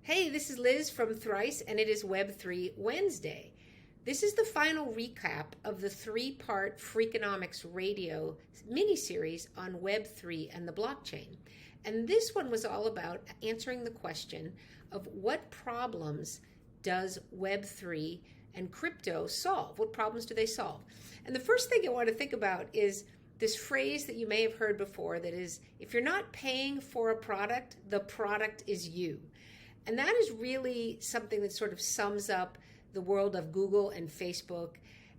Hey, this is Liz from Thrice, and it is Web3 Wednesday. This is the final recap of the three-part Freakonomics Radio miniseries on Web3 and the blockchain. And this one was all about answering the question of what problems does Web3 and crypto solve? What problems do they solve? And the first thing I want to think about is this phrase that you may have heard before that is, if you're not paying for a product, the product is you. And that is really something that sort of sums up the world of Google and Facebook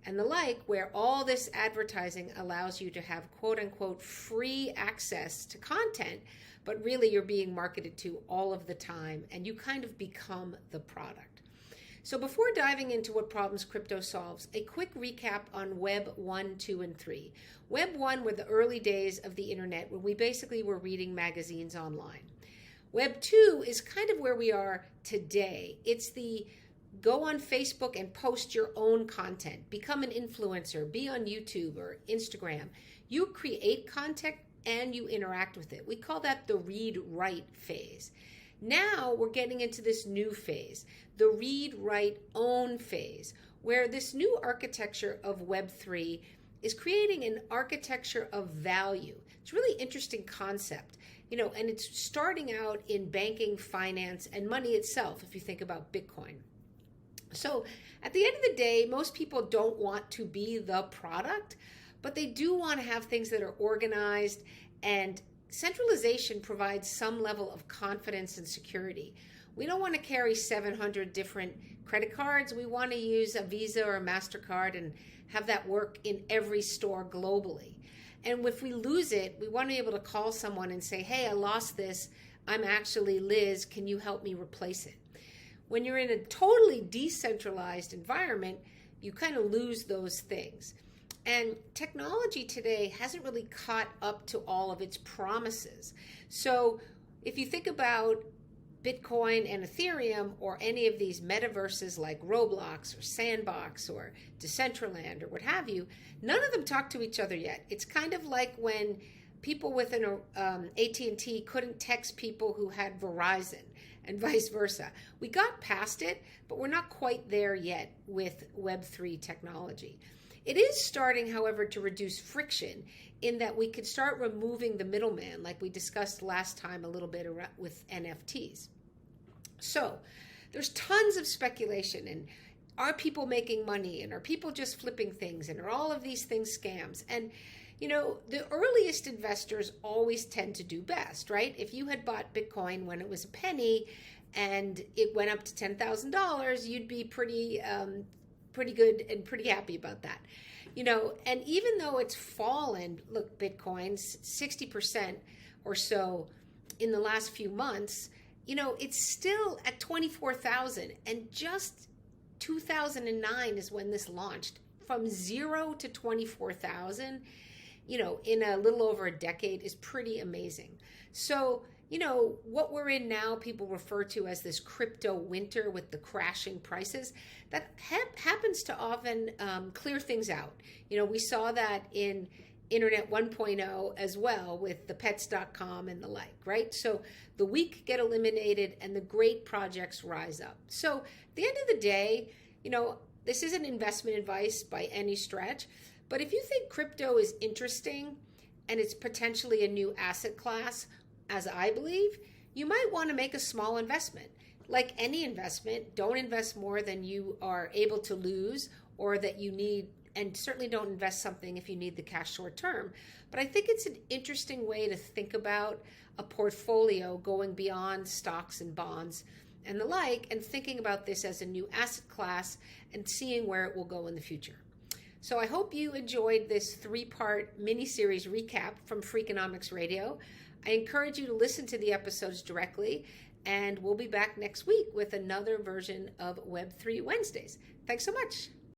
and the like, where all this advertising allows you to have quote unquote free access to content, but really you're being marketed to all of the time and you kind of become the product. So before diving into what problems crypto solves, a quick recap on Web 1, 2, and 3. Web 1 were the early days of the internet when we basically were reading magazines online. Web 2 is kind of where we are today. It's the go on Facebook and post your own content, become an influencer, be on YouTube or Instagram. You create content and you interact with it. We call that the read-write phase. Now we're getting into this new phase, the read-write-own phase, where this new architecture of Web 3 is creating an architecture of value. It's a really interesting concept. And it's starting out in banking, finance, and money itself, if you think about Bitcoin. So at the end of the day, most people don't want to be the product, but they do want to have things that are organized, and centralization provides some level of confidence and security. We don't want to carry 700 different credit cards. We want to use a Visa or a MasterCard and have that work in every store globally. And if we lose it, we want to be able to call someone and say, hey, I lost this. I'm actually Liz. Can you help me replace it? When you're in a totally decentralized environment, you kind of lose those things. And technology today hasn't really caught up to all of its promises. So if you think about Bitcoin and Ethereum or any of these metaverses like Roblox or Sandbox or Decentraland or what have you, none of them talk to each other yet. It's kind of like when people with an AT&T couldn't text people who had Verizon and vice versa. We got past it, but we're not quite there yet with Web3 technology. It is starting, however, to reduce friction in that we could start removing the middleman, like we discussed last time a little bit with NFTs. So there's tons of speculation, and are people making money, and are people just flipping things, and are all of these things scams? And the earliest investors always tend to do best, right? If you had bought Bitcoin when it was a penny and it went up to $10,000, you'd be pretty good and pretty happy about that. And even though it's fallen, look, Bitcoin's 60% or so in the last few months, it's still at 24,000, and just 2009 is when this launched. From 0 to 24,000, in a little over a decade is pretty amazing. So, what we're in now, people refer to as this crypto winter with the crashing prices. That happens to often clear things out. We saw that in Internet 1.0 as well with the pets.com and the like, right? So the weak get eliminated and the great projects rise up. So at the end of the day, this isn't investment advice by any stretch, but if you think crypto is interesting and it's potentially a new asset class, as I believe, you might want to make a small investment. Like any investment, don't invest more than you are able to lose or that you need, and certainly don't invest something if you need the cash short term. But I think it's an interesting way to think about a portfolio going beyond stocks and bonds and the like, and thinking about this as a new asset class and seeing where it will go in the future. So I hope you enjoyed this three-part mini-series recap from Freakonomics Radio. I encourage you to listen to the episodes directly, and we'll be back next week with another version of Web3 Wednesdays. Thanks so much.